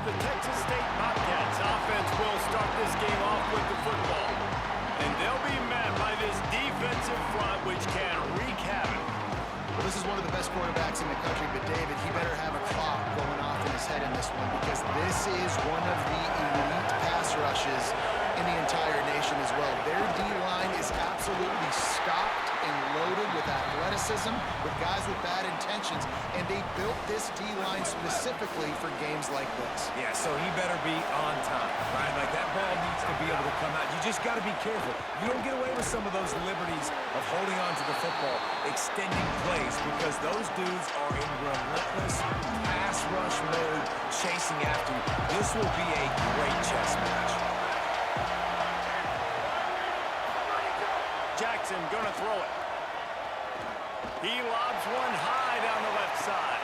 the Texas State Bobcats. Offense will start this game off with the football. And they'll be met by this defensive front, which can wreak havoc. Well, this is one of the best quarterbacks in the country, but David, he better have a clock going off in his head in this one, because this is one of the elite pass rushes in the entire nation as well. Their D-line is absolutely stocked and loaded with athleticism, with guys with bad intentions, and they built this D-line specifically for games like this. Yeah, so he better be on time, right? Like, that ball needs to be able to come out. You just got to be careful. You don't get away with some of those liberties of holding on to the football, extending plays, because those dudes are in relentless pass rush mode, chasing after you. This will be a great chess match. Jackson gonna throw it. He lobs one high down the left side.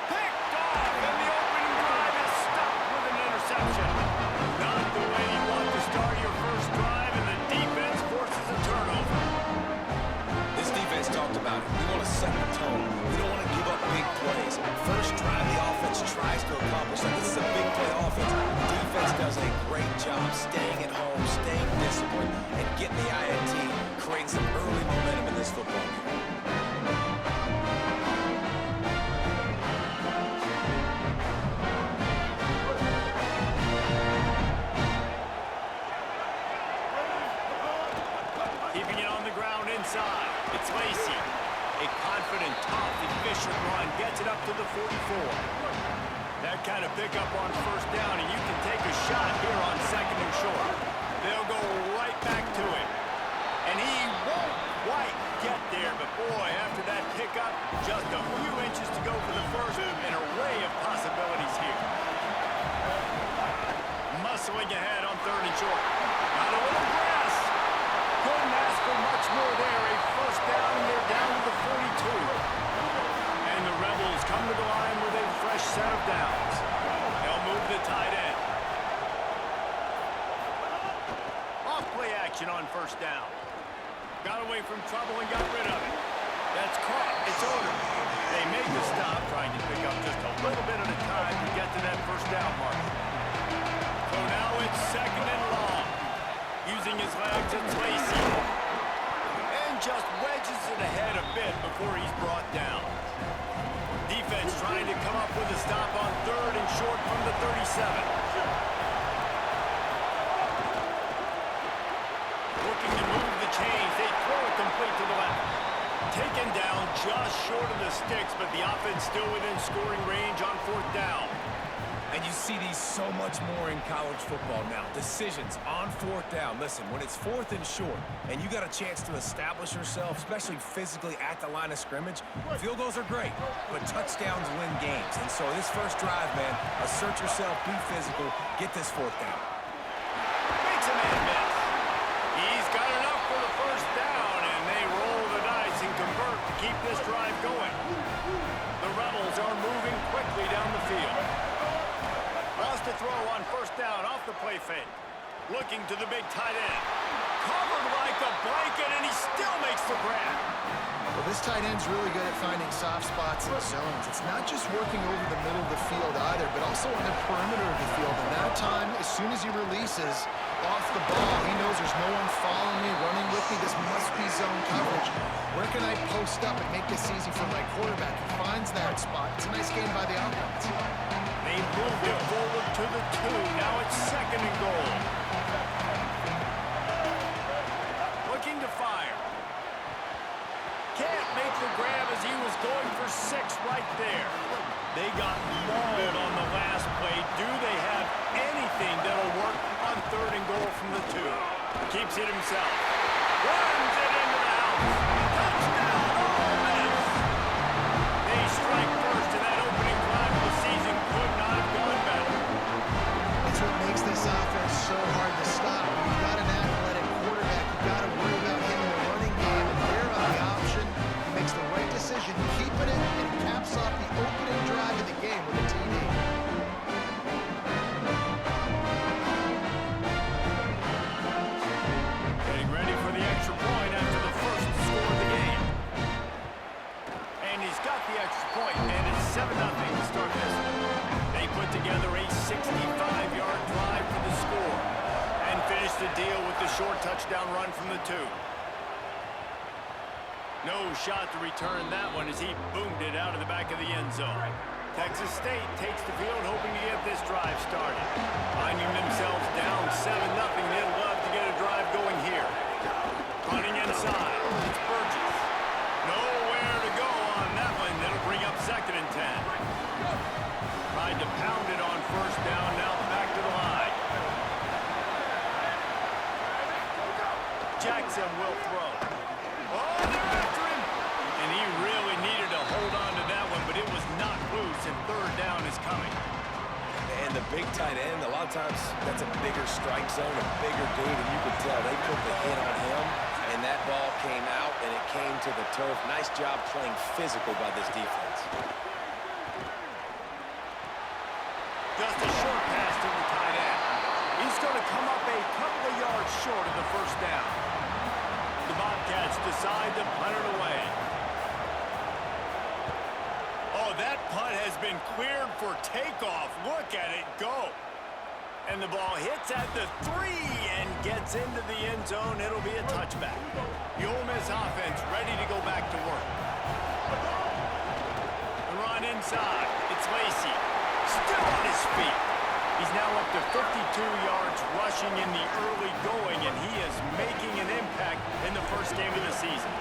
Picked off, and the opening drive is stopped with an interception. Not the way you want to start your first drive, and the defense forces a turnover. This defense talked about it. We want to set the tone. We don't want to give up big plays. First drive, the offense tries to accomplish that. This is a big play offense. The defense does a great job staying at home, staying disciplined, and getting the INT, creating some early momentum in this football game. Keeping it on the ground inside. It's Lacey. A confident, tough, efficient run gets it up to the 44. That kind of pickup on first down, and you can take a shot here on second and short. They'll go right back to it. And he won't quite get there, but boy, after that pickup, just a few inches to go for the first. An array of possibilities here. Muscling ahead on third and short. Got a little grass. Couldn't ask for much more there. A first down, and they're down to the 42. And the Rebels come to the line with a fresh set of downs. They'll move the tight end. Off play action on first down. Got away from trouble and got rid of it. That's caught. It's ordered. They make the stop, trying to pick up just a little bit at a time to get to that first down mark. So now it's second and long. Using his legs, it's Lacey. And just wedges it ahead a bit before he's brought down. Defense trying to come up with a stop on third and short from the 37. Looking to move the chains. They throw it complete to the left. Taken down just short of the sticks, but the offense still within scoring range on fourth down. And you see these so much more in college football now. Decisions on fourth down. Listen, when it's fourth and short, and you got a chance to establish yourself, especially physically at the line of scrimmage, field goals are great, but touchdowns win games. And so this first drive, man, assert yourself, be physical, get this fourth down. Makes a man miss. He's got enough for the first down, and they roll the dice and convert to keep this drive going. The Rebels are moving quickly down the field. Lost to throw on first down off the play fake. Looking to the big tight end. Covered like a blanket, and he still makes the grab. Well, this tight end's really good at finding soft spots in zones. It's not just working over the middle of the field either, but also on the perimeter of the field. And that time, as soon as he releases off the ball, he knows there's no one following me, running with me. This must be zone coverage. Where can I post up and make this easy for my quarterback? He finds that spot. It's a nice game by the offense. They moved it forward to the 2. Now it's second and goal. Looking to fire. Can't make the grab as he was going for 6 right there. They got mauled on the last play. Do they have anything that'll work on third and goal from the 2? Keeps it himself. Runs it into the house. Touchdown, Ole Miss. They strike first, and that opening drive of the season could not have gone better. It's what makes this offense so hard to stop. When you've got an athletic quarterback, you've got to worry about him in the running game, and there on the option, he makes the right decision, keeping it, and caps off the opening drive of the game with a TD. Getting ready for the extra point after the first score 65-yard drive for the score and finish the deal with the short touchdown run from the 2. No shot to return that one as he boomed it out of the back of the end zone. Texas State takes the field hoping to get this drive started. Finding themselves down 7-0, they'd love to get a drive going here. Running inside, it's Burgess. Nowhere to go on that one. That'll bring up 2nd and 10. Tried to pound it on 1st down, now back to the line. Jackson will throw. Oh, they're after him! And he really needed to hold on to that one, but it was not loose, and 3rd down is coming. And the big tight end, a lot of times that's a bigger strike zone, a bigger dude, and you can tell they put the hit on him, and that ball came out, and it came to the turf. Nice job playing physical by this defense. Just a short pass to the tight end. He's going to come up a couple of yards short of the 1st down. The Bobcats decide to punt it away. Oh, that punt has been cleared for takeoff. Look at it go. And the ball hits at the 3 and gets into the end zone. It'll be a touchback. The Ole Miss offense ready to go back to work. The run inside. It's Lacey. Still on his feet. He's now up to 52 yards rushing in the early going, and he is making an impact in the 1st game of the season.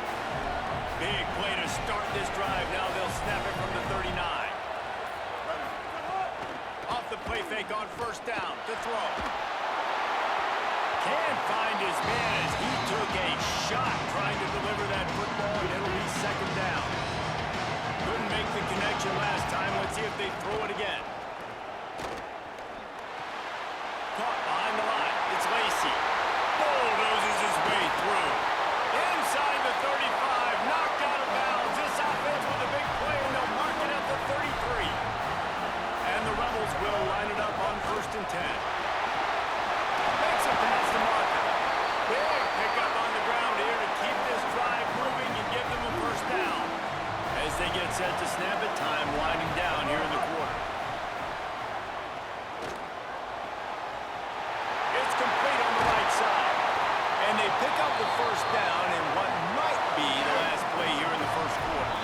Big play to start this drive. Now they'll snap it from the 39. Off the play fake on 1st down to throw. Can't find his man as he took a shot trying to deliver that football, and it'll be 2nd down. Couldn't make the connection last time. Let's see if they throw it again. Caught behind the line. It's Lacey. Bulldozes his way through. Inside the 35. Knocked out of bounds. This offense with a big play, and they'll mark it at the 33. And the Rebels will line it up on 1st and 10. Makes a pass to Marker. Big pickup on the ground here to keep this drive moving and give them a 1st down. As they get set to snap it, time winding down here in the quarter. It's complete on the right side. And they pick up the 1st down in what might be the last play here in the 1st quarter.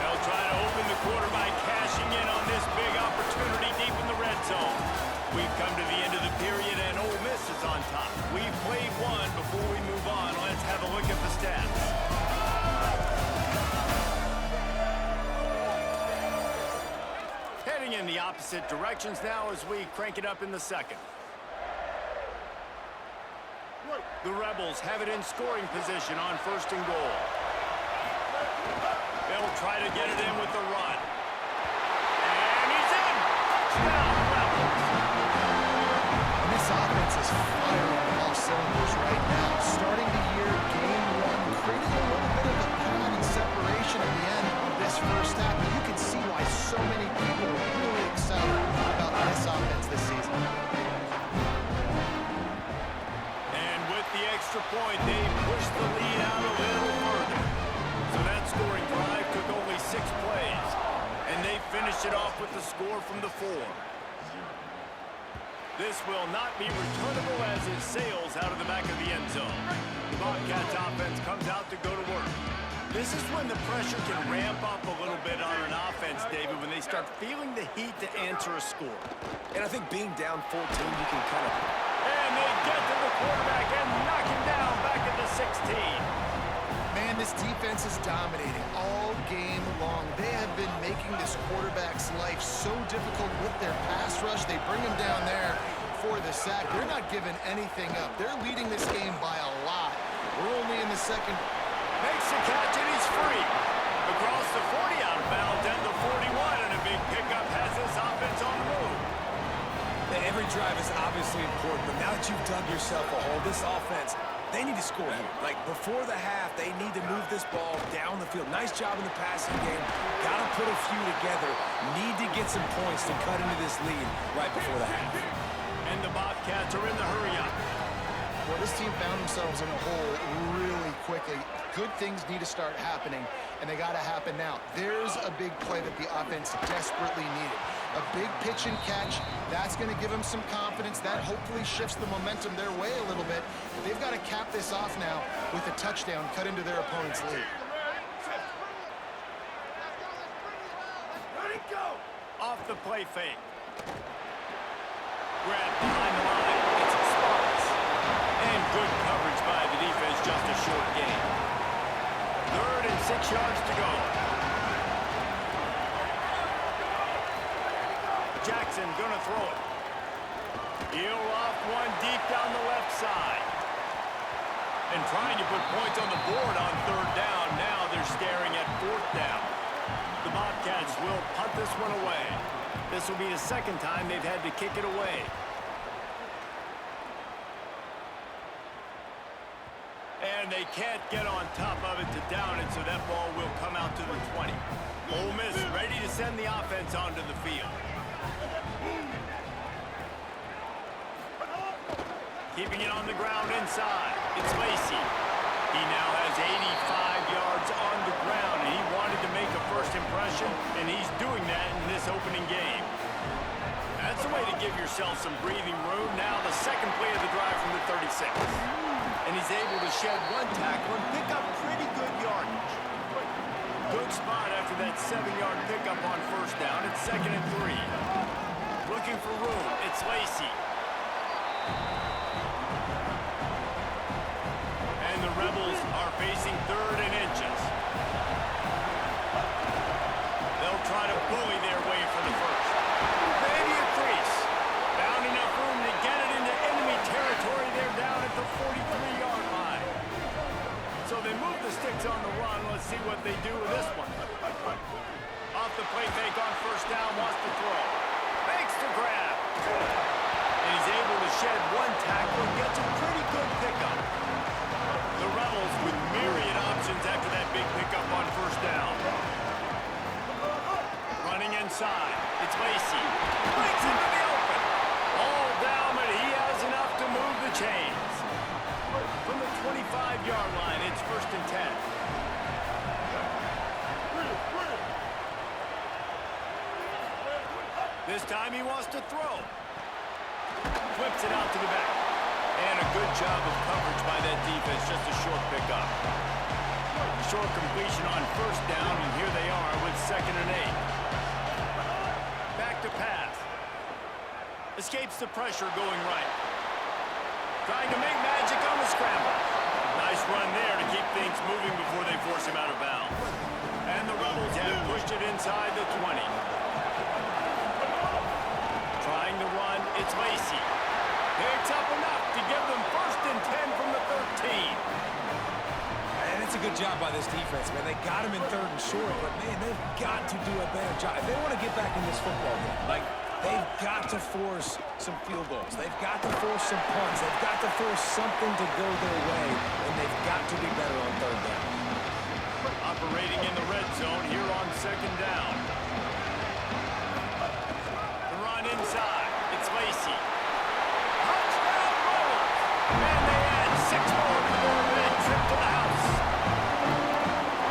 They'll try to open the quarter by cashing in on this big opportunity deep in the red zone. We've come to the end of the period, and Ole Miss is on top. We've played one. Before we move on, let's have a look at the stats. Heading in the opposite directions now as we crank it up in the 2nd. The Rebels have it in scoring position on 1st and goal. They'll try to get it in with the run. And he's in! Touchdown, Rebels! And this offense is firing on all cylinders right now. Starting the year, game 1, creating a little bit of a pad and separation at the end of this 1st half. And you can see why so many people are really excited about this offense this season. The extra point, they pushed the lead out a little further. So that scoring drive took only 6 plays, and they finished it off with the score from the 4. This will not be returnable as it sails out of the back of the end zone. The Bobcats offense comes out to go to work. This is when the pressure can ramp up a little bit on an offense, David, when they start feeling the heat to answer a score. And I think being down 14, you can kind of... And they get to the quarterback and knock him down back at the 16. Man, this defense is dominating all game long. They have been making this quarterback's life so difficult with their pass rush. They bring him down there for the sack. They're not giving anything up. They're leading this game by a lot. We're only in the 2nd. Makes the catch and he's free. Across the 40 out of bounds and the 41, and a big pickup has this offense on the move. Every drive is obviously important, but now that you've dug yourself a hole, this offense, they need to score here. Like, before the half, they need to move this ball down the field. Nice job in the passing game. Got to put a few together. Need to get some points to cut into this lead right before the half. And the Bobcats are in the hurry-up. Well, this team found themselves in a hole really quickly. Good things need to start happening, and they got to happen now. There's a big play that the offense desperately needed. A big pitch and catch. That's going to give them some confidence. That hopefully shifts the momentum their way a little bit. They've got to cap this off now with a touchdown cut into their opponent's lead. Off the play fake. Grab behind the line. It's Sparks. And good coverage by the defense, just a short gain. 3rd and 6 yards to go. Jackson gonna throw it. He'll off one deep down the left side. And trying to put points on the board on 3rd down. Now they're staring at 4th down. The Bobcats will punt this one away. This will be the 2nd time they've had to kick it away. And they can't get on top of it to down it, so that ball will come out to the 20. Ole Miss ready to send the offense onto the field. Keeping it on the ground inside. It's Lacey. He now has 85 yards on the ground, and he wanted to make a first impression, and he's doing that in this opening game. That's a way to give yourself some breathing room. Now the 2nd play of the drive from the 36. And he's able to shed 1 tackle and pick up pretty good yardage. Good spot after that 7-yard pickup on 1st down. It's 2nd and 3. Looking for room. It's Lacey. And the Rebels are facing 3rd and inches. They'll try to bully their way for the 1st. Maybe a crease. Found enough room to get it into enemy territory. They're down at the 43-yard line. So they move the sticks on the run. Let's see what they do with this one. Off the play fake on 1st down, wants to throw. Makes the grab. And he's able to shed 1 tackle and gets a pretty good pickup. The Rebels with myriad options after that big pickup on 1st down. Running inside. It's Lacey. Breaks into the open. All down, but he has enough to move the chains. From the 25-yard line, it's 1st and 10. This time he wants to throw. Flips it out to the back. And a good job of coverage by that defense, just a short pickup. Short completion on 1st down, and here they are with 2nd and 8. Back to pass. Escapes the pressure going right. Trying to make magic on the scramble. Nice run there to keep things moving before they force him out of bounds. And the Rebels have pushed it inside the 20. Trying to run, it's Lacey. Picks up enough to give them 1st and 10 from the 13. And it's a good job by this defense, man. They got him in 3rd and short, but, man, they've got to do a better job. If they want to get back in this football game, like, they've got to force some field goals. They've got to force some punts. They've got to force something to go their way, and they've got to be better on 3rd down. Operating in the red zone here on 2nd down. The run inside. It's Lacey. Touchdown Rebels! And they add 6 more before that trip to the house.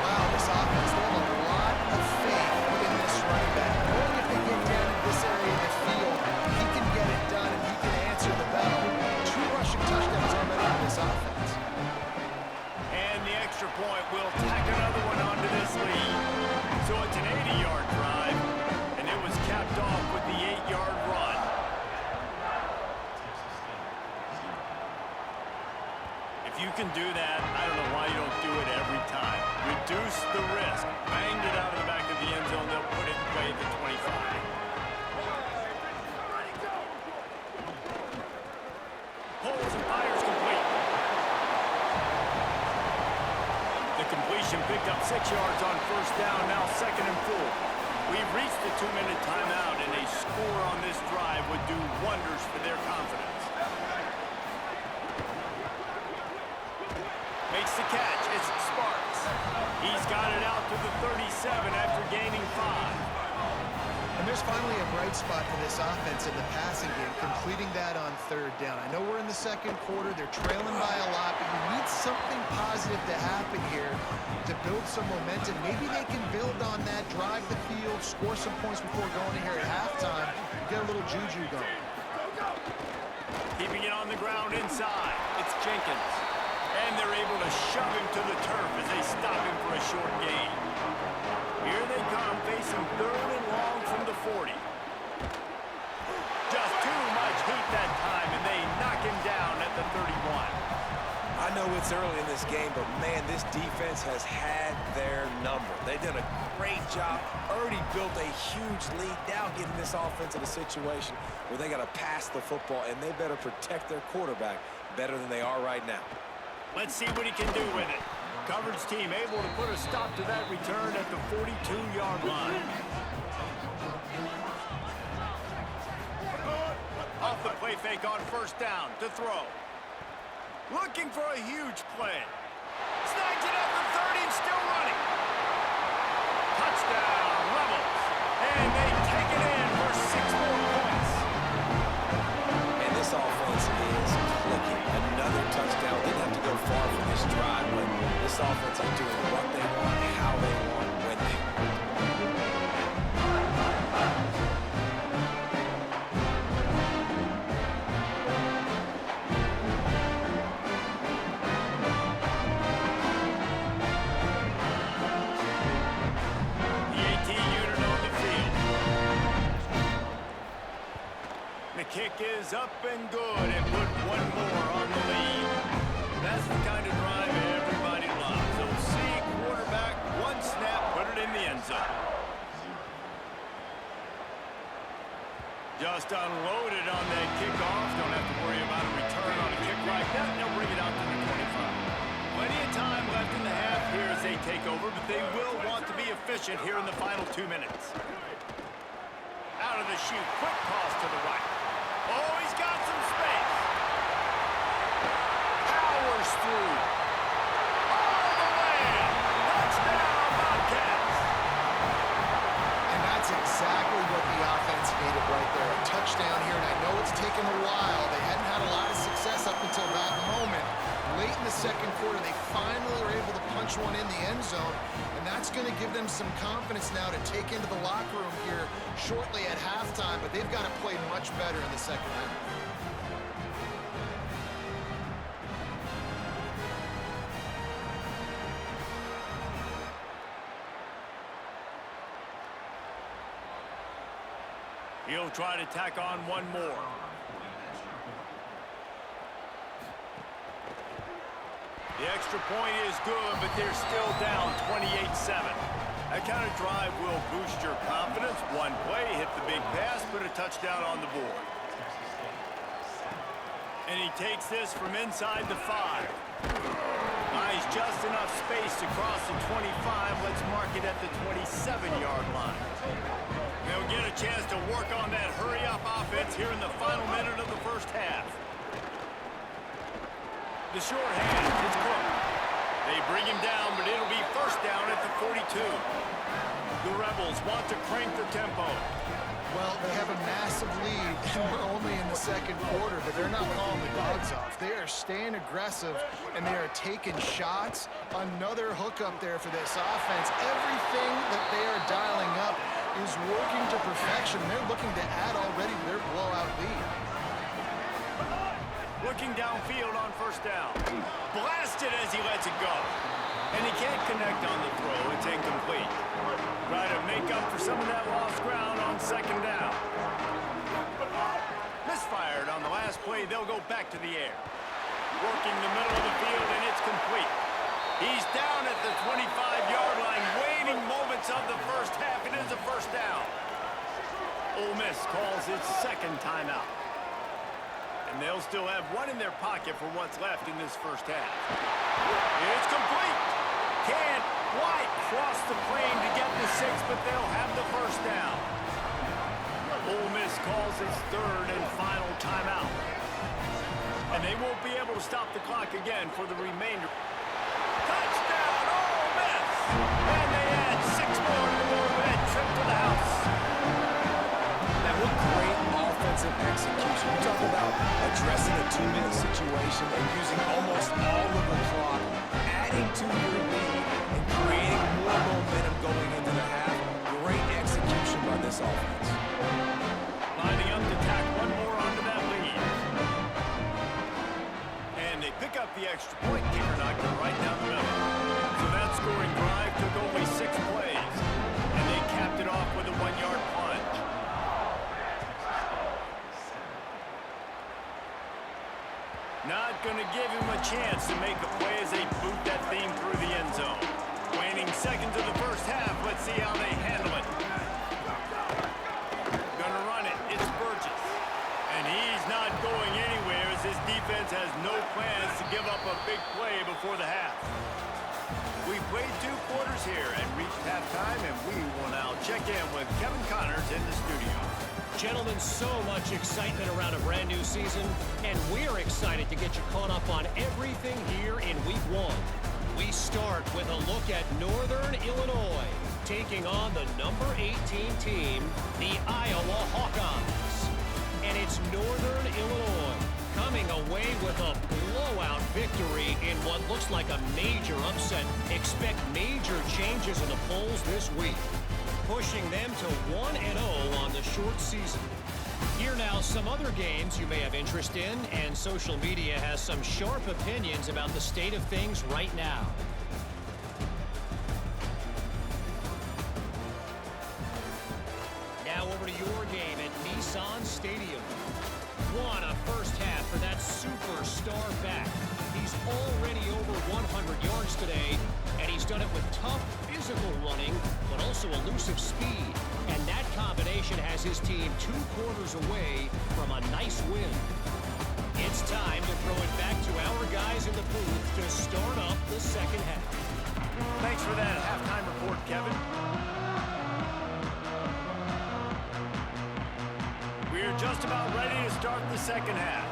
Wow, this offense, they have a lot of faith in this running back. Knowing if they get down in this area of the field, he can get it done and he can answer the bell. 2 rushing touchdowns already in this offense. And the extra point will tack another one onto this lead. So it's an 80-yard drive, and it was capped off with the 8-yard run. If you can do that, I don't know why you don't do it every time. Reduce the risk. Banged it out of the back of the end zone. They'll put it away at the 25. Pulls and fires complete. The completion picked up 6 yards on 1st down, now 2nd and 4. We've reached the 2-minute timeout, and a score on this drive would do wonders for their confidence. Makes the catch. It's Sparks. He's got it out to the 37 after gaining 5. And there's finally a bright spot for this offense in the passing game, completing that on 3rd down. I know we're in the 2nd quarter. They're trailing by a lot, but you need something positive to happen here to build some momentum. Maybe they can build on that, drive the field, score some points before going here at halftime. juju going. Keeping it on the ground inside. It's Jenkins. And they're able to shove him to the turf as they stop him for a short gain. Here they come, facing 3rd and long from the 40. Just too much heat that time, and they knock him down at the 31. I know it's early in this game, but, man, this defense has had their number. They've done a great job, already built a huge lead, now getting this offense in a situation where they got to pass the football, and they better protect their quarterback better than they are right now. Let's see what he can do with it. Coverage team able to put a stop to that return at the 42-yard line. Off the play fake on 1st down to throw. Looking for a huge play. Snags it at the 30 and still running. Touchdown, Rebels. And they take it in for 6 more points. And this offense is clicking. Another touchdown. Didn't have to go far for this drive, but this offense is doing what they want, how they want, when they want. Kick is up and good, and put 1 more on the lead. That's the kind of drive everybody loves. So see quarterback, 1 snap, put it in the end zone. Just unloaded on that kickoff. Don't have to worry about a return on a kick like that. They'll bring it out to the 25. Plenty of time left in the half here as they take over, but they will want to be efficient here in the final 2 minutes. Out of the chute, quick toss to the right. Oh, he's got some space. Powers through. All the way. Touchdown, Bobcats. And that's exactly what the offense needed right there. A touchdown here, and I know it's taken a while. They hadn't had a lot of success up until that moment. Late in the 2nd quarter, they finally were able to punch one in the end zone, and that's going to give them some confidence now to take into the locker room here shortly at halftime, but they've got to play much better in the 2nd half. He'll try to tack on 1 more. The extra point is good, but they're still down 28-7. That kind of drive will boost your confidence. 1 play, hit the big pass, put a touchdown on the board. And he takes this from inside the 5. Buys just enough space to cross the 25. Let's mark it at the 27-yard line. They'll get a chance to work on that hurry-up offense here in the final minute of the 1st half. The short hand, it's Cook. They bring him down, but it'll be 1st down at the 42. The Rebels want to crank the tempo. Well, they have a massive lead, and we're only in the 2nd quarter, but they're not calling the dogs off. They are staying aggressive, and they are taking shots. Another hookup there for this offense. Everything that they are dialing up is working to perfection. They're looking to add already to their blowout lead. Looking downfield on 1st down. Blasted as he lets it go. And he can't connect on the throw. It's incomplete. Try to make up for some of that lost ground on 2nd down. Misfired on the last play. They'll go back to the air. Working the middle of the field, and it's complete. He's down at the 25-yard line. Waning moments of the 1st half. It is a 1st down. Ole Miss calls its 2nd timeout. And they'll still have 1 in their pocket for what's left in this 1st half. It's complete. Can't quite cross the plane to get the 6, but they'll have the 1st down. Ole Miss calls its 3rd and final timeout. And they won't be able to stop the clock again for the remainder. Touchdown, Ole Miss! And they add 6 more to the board with that trip to the house. Now, what great offensive execution. You talk about addressing a 2-minute situation and using almost all of the clock, adding to your lead, and creating more momentum going into the half. Great execution by this offense. Lining up to extra point kicker knocked it right down the middle. So that scoring drive took only 6 plays, and they capped it off with a 1-yard plunge. Not going to give him a chance to make a play as they boot that thing through the end zone. Waning seconds of the first half. Let's see how they handle it. Gonna run it. It's Burgess. And he's not going anywhere as his defense has no plans to give up a big play before the half. We played 2 quarters here and reached halftime, and we will now check in with Kevin Connors in the studio. Gentlemen, so much excitement around a brand new season, and we're excited to get you caught up on everything here in Week 1. We start with a look at Northern Illinois, taking on the number 18 team, the Iowa Hawkeyes. And it's Northern Illinois coming away with a blowout victory in what looks like a major upset. Expect major changes in the polls this week, pushing them to 1-0 on the short season. Here now, some other games you may have interest in, and social media has some sharp opinions about the state of things right now. Now over to your game at Nissan Stadium. What a first half for that superstar back. He's already over 100 yards today, and he's done it with tough physical running, but also elusive speed. And that combination has his team 2 quarters away from a nice win. It's time to throw it back to our guys in the booth to start up the second half. Thanks for that halftime report, Kevin. We're just about ready to start the second half.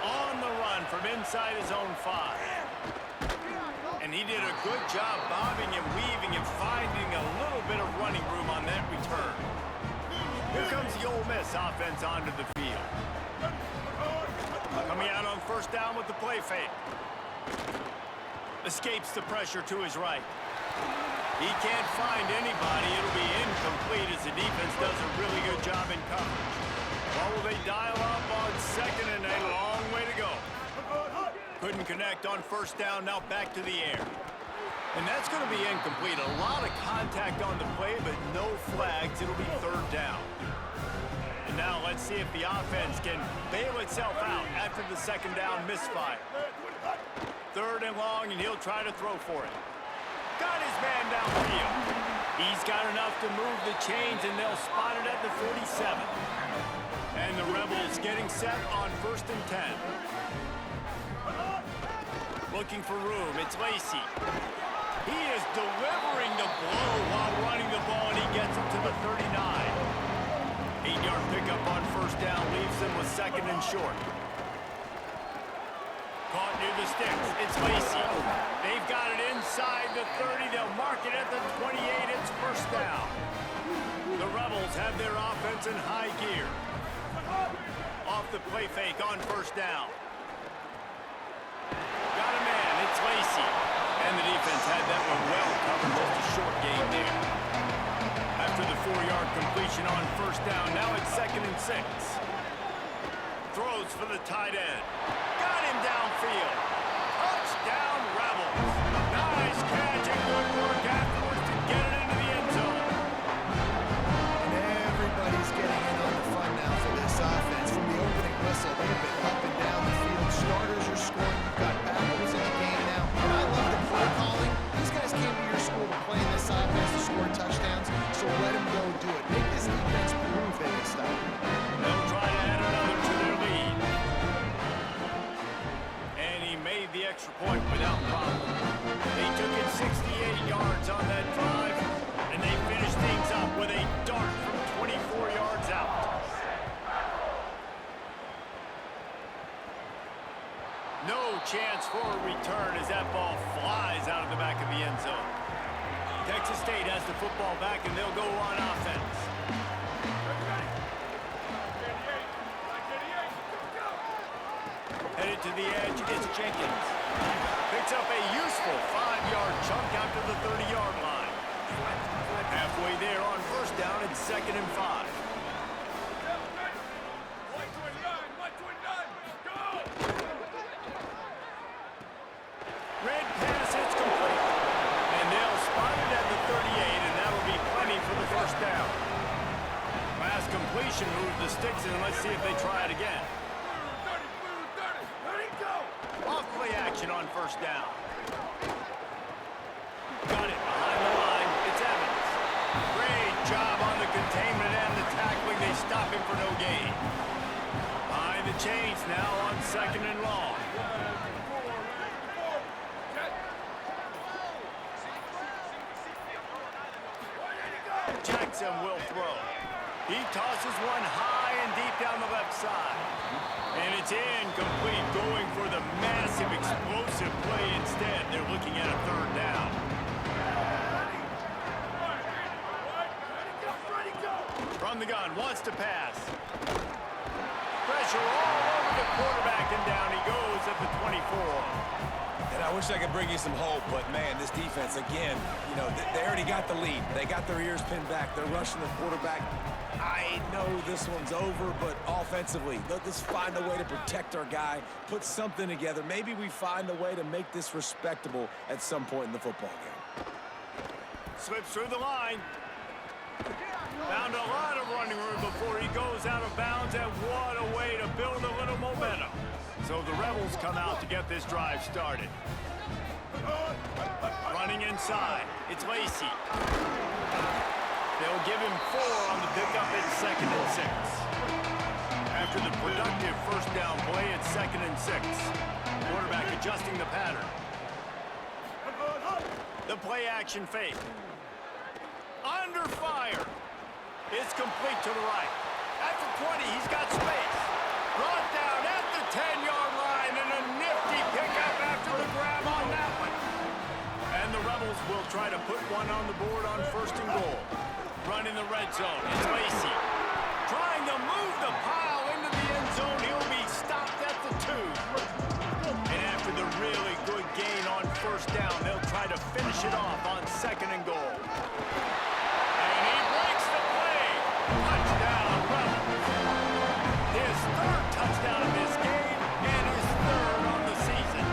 On the run from inside his own 5. And he did a good job bobbing and weaving and finding a little bit of running room on that return. Here comes the Ole Miss offense onto the field. Coming out on first down with the play fake. Escapes the pressure to his right. He can't find anybody. It'll be incomplete as the defense does a really good job in coverage. Well, will they dial up on second and a long way to go? Couldn't connect on first down, now back to the air. And that's going to be incomplete. A lot of contact on the play, but no flags. It'll be third down. And now let's see if the offense can bail itself out after the second down misfire. Third and long, and he'll try to throw for it. Got his man downfield. He's got enough to move the chains, and they'll spot it at the 47. And the Rebels getting set on first and 10. Looking for room. It's Lacey. He is delivering the blow while running the ball, and he gets it to the 39. 8-yard pickup on first down leaves them with second and short. Caught near the sticks. It's Lacey. They've got it inside the 30. They'll mark it at the 28. It's first down. The Rebels have their offense in high gear. Off the play fake on first down. Got a man. It's Lacey. And the defense had that one well covered. Just a short game there. After the 4-yard completion on first down, now it's second and 6. Throws for the tight end. Got him downfield. Touchdown, Rebels. Nice catch and good work afterwards to get it into the end zone. And everybody's getting in on the fun now for this offense. From the opening whistle, they've been up and down the field. Starters are scoring. You've got backups in the game now. And I love the play calling. These guys came to your school to play in this offense to score touchdowns, so let them go do it. Make this defense prove they can stop it. They'll try to add another to their lead. And he made the extra point without problem. They took it 68 yards on that drive, and they finished things up with a dart from 24 yards out. No chance for a return as that ball flies out of the back of the end zone. Texas State has the football back, and they'll go on offense. Headed to the edge, it's Jenkins. Picks up a useful 5-yard chunk out to the 30-yard line. Halfway there on first down, it's second and 5. formation, move the sticks, and let's see if they try it again. Off play action on first down. Got it behind the line. It's Evans. Great job on the containment and the tackling. They stop him for no gain. Behind the chains now on second and long. Jackson will throw. He tosses one high and deep down the left side. And it's incomplete, going for the massive explosive play instead. They're looking at a third down. From the gun, wants to pass. Pressure all over the quarterback, and down he goes at the 24. And I wish I could bring you some hope, but, man, this defense, again, you know, they already got the lead. They got their ears pinned back. They're rushing the quarterback. I know this one's over, but offensively, let's just find a way to protect our guy, put something together. Maybe we find a way to make this respectable at some point in the football game. Slips through the line. Found a lot of running room before he goes out of bounds, and what a way to build a little momentum. So the Rebels come out to get this drive started. Running inside, it's Lacey. They'll give him 4 on the pickup at 2nd and 6. After the productive first down play, it's 2nd and 6. Quarterback adjusting the pattern. The play action fake. Under fire. It's complete to the right. At the 20, he's got space. Brought down at the 10-yard line, and a nifty pickup after the grab on that one. And the Rebels will try to put one on the board on 1st and goal. Run in the red zone. It's Lacey. Trying to move the pile into the end zone. He'll be stopped at the 2. And after the really good gain on 1st down, they'll try to finish it off on 2nd and goal. And he breaks the play. Touchdown, Rebels. His 3rd touchdown of this game and his 3rd on the season.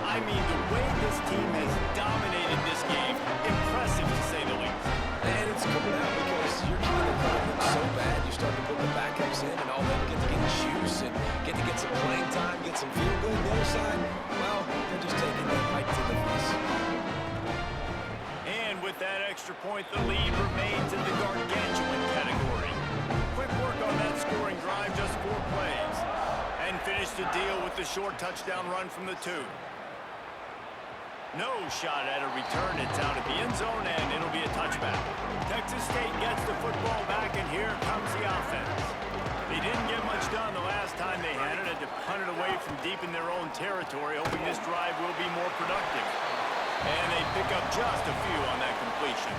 I mean, the way this team has dominated this game, impressive to say the least. And it's coming out because you're trying to run them so bad, you start to put the backups in, and all they get to get juice and get to get some playing time, get some field goal on the other side. Well, they're just taking that right to the face. And with that extra point, the lead remains in the gargantuan category. Quick work on that scoring drive, just 4 plays. And finish the deal with the short touchdown run from the 2. No shot at a return. It's out at the end zone, and it'll be a touchback. Texas State gets the football back, and here comes the offense. They didn't get much done the last time they had it. Had to punt it away from deep in their own territory, hoping this drive will be more productive. And they pick up just a few on that completion.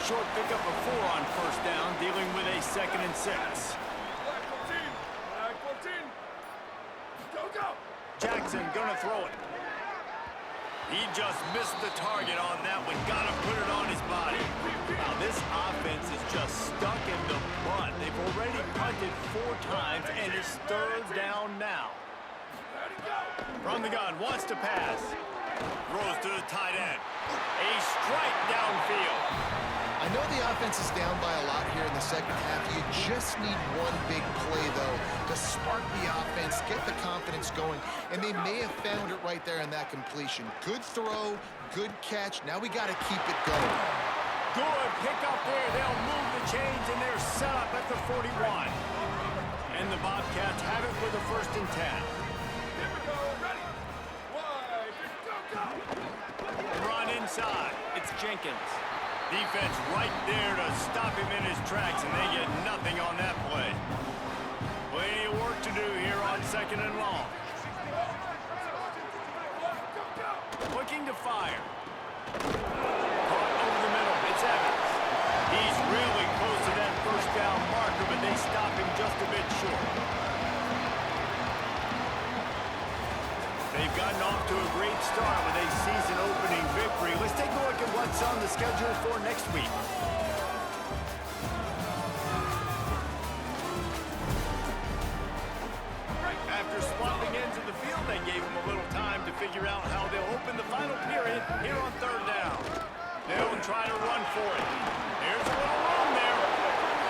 Short pickup of 4 on 1st down, dealing with a 2nd and 6. Jackson gonna throw it. He just missed the target on that one. Got to put it on his body. Now, this offense is just stuck in the mud. They've already punted 4 times, and it's 3rd down now. From the gun, wants to pass. Throws to the tight end. A strike downfield. I know the offense is down by a lot here in the 2nd half. You just need one big play, though, to spark the offense, get the confidence going, and they may have found it right there in that completion. Good throw, good catch. Now we got to keep it going. Good pick up there. They'll move the chains, and they're set up at the 41. And the Bobcats have it with a 1st and 10. Run inside. It's Jenkins. Defense right there to stop him in his tracks, and they get nothing on that play. Plenty of work to do here on 2nd and long. Looking to fire. Caught over the middle. It's Evans. He's really close to that 1st down marker, but they stop him just a bit short. They've gotten off to a great start with a season-opening victory. Let's take a look at what's on the schedule for next week. After swapping into the field, they gave him a little time to figure out how they'll open the final period here on 3rd down. They'll try to run for it. Here's a little room there.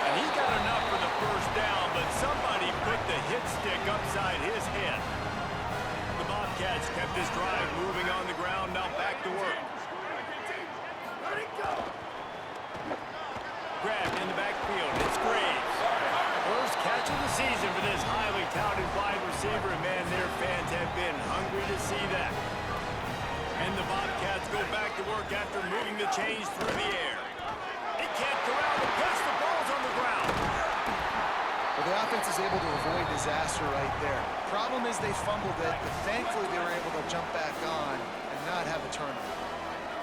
And And he got enough for the first down, but somebody put the hit stick upside his head. The Bobcats kept this drive moving on the ground, now back to work. Grabbed in the backfield, it's Graves. First catch of the season for this highly touted wide receiver, and man, their fans have been hungry to see that. And the Bobcats go back to work after moving the chains through the air. They can't corral the pass, the ball's on the ground. Well, the offense is able to avoid disaster right there. Problem is they fumbled it, but thankfully they were able to jump back on and not have a turnover.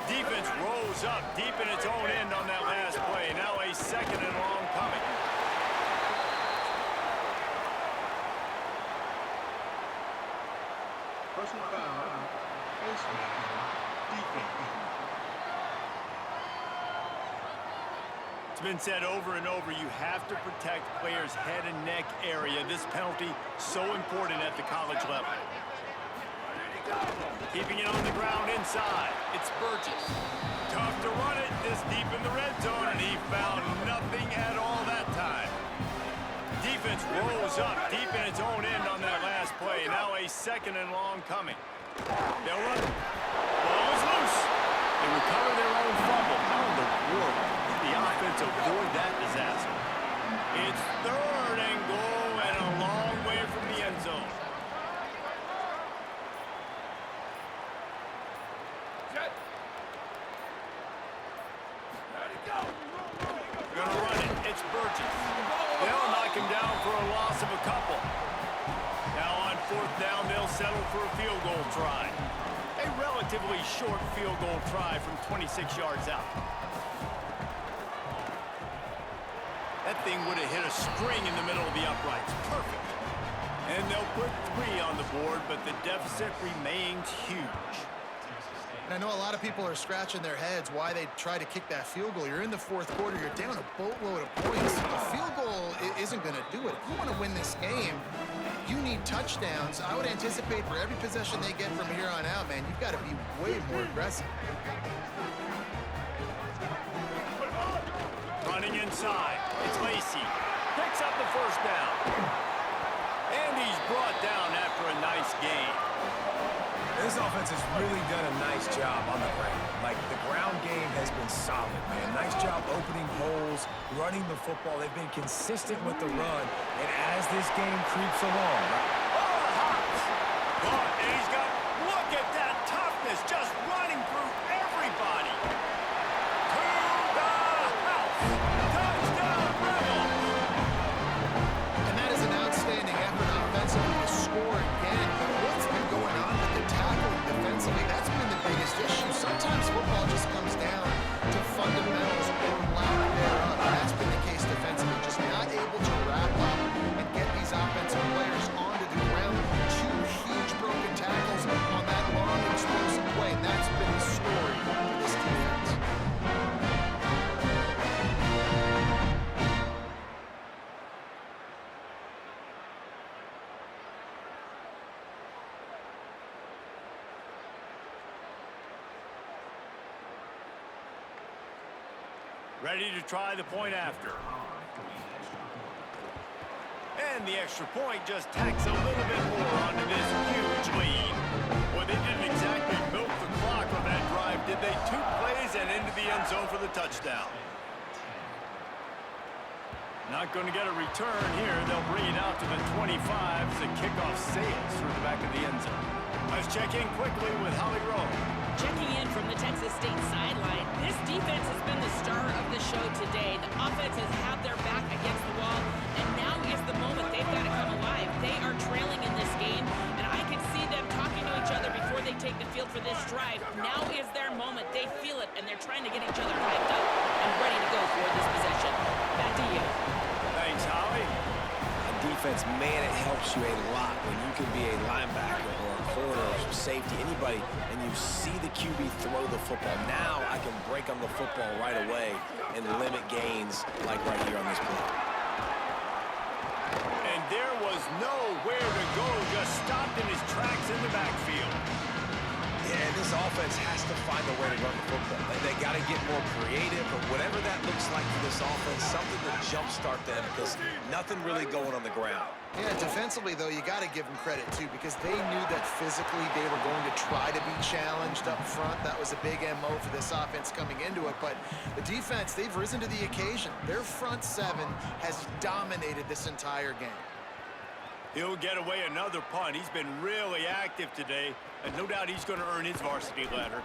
Defense rolls up deep in its own end on that last play. Now a second and long coming. Personal foul, defense. It's been said over and over, you have to protect players' head and neck area. This penalty, so important at the college level. Keeping it on the ground inside. It's Burgess. Tough to run it this deep in the red zone, and he found nothing at all that time. Defense rolls up deep in its own end on that last play. Now a second and long coming. They'll run. Ball is loose. They recover their own fumble. How in the world did the offense avoid that disaster? It's third and goal and a long way from the end zone. Gonna run it. It's Burgess. They'll knock him down for a loss of a couple. Now on fourth down, they'll settle for a field goal try. A relatively short field goal try from 26 yards out. That thing would have hit a string in the middle of the uprights. Perfect. And they'll put 3 on the board, but the deficit remains huge. And I know a lot of people are scratching their heads why they try to kick that field goal. You're in the fourth quarter. You're down a boatload of points. A field goal isn't going to do it. If you want to win this game, you need touchdowns. I would anticipate for every possession they get from here on out, man, you've got to be way more aggressive. Running inside. It's Lacey. Picks up the first down. And he's brought down after a nice gain. This offense has really done a nice job on the ground. Like, the ground game has been solid, man. Nice job opening holes, running the football. They've been consistent with the run. And as this game creeps along... And he's got, look at that toughness, just running through everybody. To the house. Touchdown, Rebels. And that is an outstanding effort offensively to score again. But what's been going on with the tackling defensively, that's been the biggest issue. Sometimes football just comes down to fundamentals or lack thereof. And that's been the case defensively. Just not able to wrap up and get these offensive players onto the ground. 2 huge broken tackles on that long, explosive play. And that's been the story for this defense. Ready to try the point after. And the extra point just tacks a little bit more onto this huge lead. Well, they didn't exactly milk the clock on that drive, did they? 2 plays and into the end zone for the touchdown. Not going to get a return here. They'll bring it out to the 25 as the kickoff sails through the back of the end zone. Let's check in quickly with Holly Rowe. Checking in from the Texas State sideline, this defense has been the star of the show today. The offense has had their back against the wall, and now is the moment they've got to come alive. They are trailing in this game, and I can see them talking to each other before they take the field for this drive. Now is their moment. They feel it, and they're trying to get each other hyped up and ready to go for this possession. Back to you. Thanks, Holly. On defense, man, it helps you a lot when you can be a linebacker or a corner or safety, anybody, and you see the QB throw the football. Now I can break on the football right away and limit gains like right here on this play. And there was nowhere to go, just stopped in his tracks in the backfield. Yeah, and this offense has to find a way to run the football. They got to get more creative, or whatever that looks like for this offense, something to jumpstart them, because nothing really going on the ground. Yeah, defensively, though, you got to give them credit, too, because they knew that physically they were going to try to be challenged up front. That was a big MO for this offense coming into it. But the defense, they've risen to the occasion. Their front seven has dominated this entire game. He'll get away another punt. He's been really active today, and no doubt he's going to earn his varsity letter.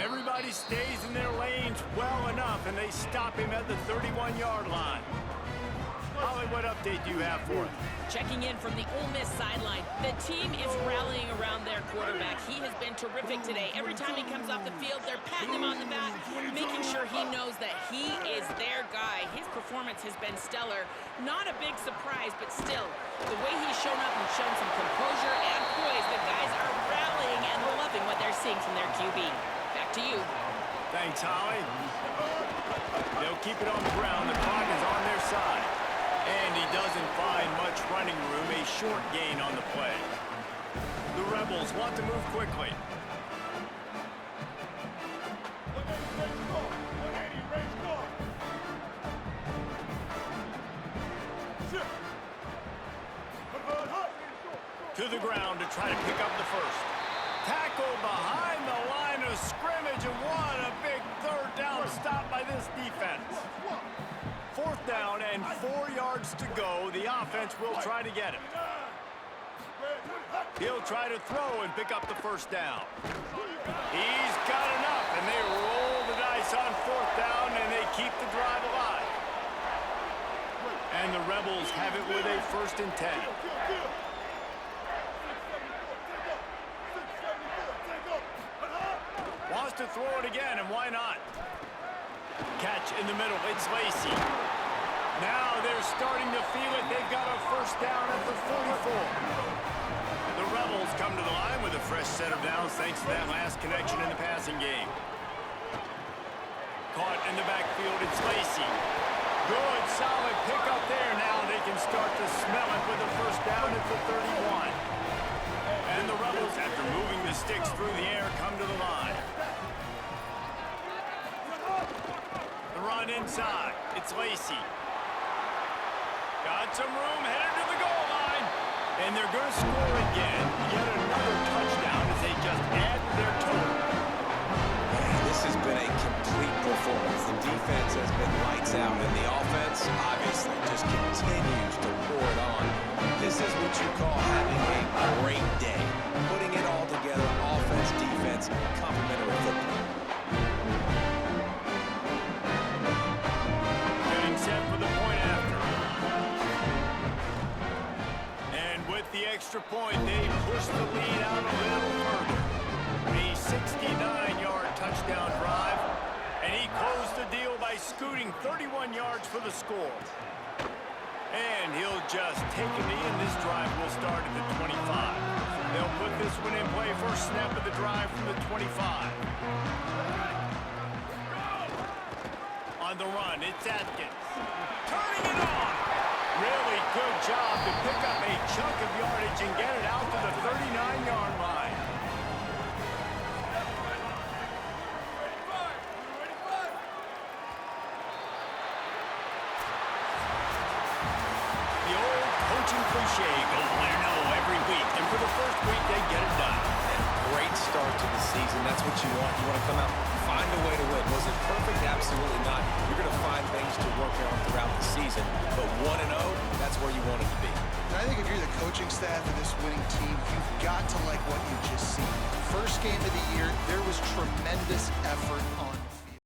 Everybody stays in their lanes well enough, and they stop him at the 31-yard line. Holly, what update do you have for us? Checking in from the Ole Miss sideline. The team is rallying around their quarterback. He has been terrific today. Every time he comes off the field, they're patting him on the back, making sure he knows that he is their guy. His performance has been stellar. Not a big surprise, but still, the way he's shown up and shown some composure and poise, the guys are rallying and loving what they're seeing from their QB. Back to you. Thanks, Holly. They'll keep it on the ground. The clock is on their side. And he doesn't find much running room, a short gain on the play. The Rebels want to move quickly. To the ground to try to pick up the first. Tackle behind the line of scrimmage, and what a big third down stop by this defense. Fourth down and 4 yards to go. The offense will try to get it. He'll try to throw and pick up the first down. He's got enough, and they roll the dice on fourth down, and they keep the drive alive. And the Rebels have it with a 1st and 10. Wants to throw it again, and why not? Catch in the middle. It's Lacey. Now they're starting to feel it. They've got a first down at the 44. The Rebels come to the line with a fresh set of downs thanks to that last connection in the passing game. Caught in the backfield. It's Lacey. Good, solid pickup there. Now they can start to smell it with a first down at the 31. And the Rebels, after moving the sticks through the air, come to the line. Run inside. It's Lacey. Got some room, headed to the goal line. And they're going to score again. Yet another touchdown as they just add to their total. Man, this has been a complete performance. The defense has been lights out, and the offense obviously just continues to pour it on. This is what you call having a great day. Putting it all together, offense, defense, complementary football. Set for the point after. And with the extra point, they push the lead out a little further. A 69-yard touchdown drive, and he closed the deal by scooting 31 yards for the score. And he'll just take a knee, and this drive will start at the 25. They'll put this one in play. First snap of the drive from the 25. On the run, it's Atkins. Turning it on. Really good job to pick up a chunk of yardage and get it out to the 39-yard line. The old coaching cliche, go win or no every week. And for the first week, they get it done. Great start to the season. That's what you want. You want to come out, find a way to win. Was it perfect? Absolutely not. You're going to find things to work on throughout the season. But 1-0, that's where you want it to be. And I think if you're the coaching staff of this winning team, you've got to like what you've just seen. First game of the year, there was tremendous effort on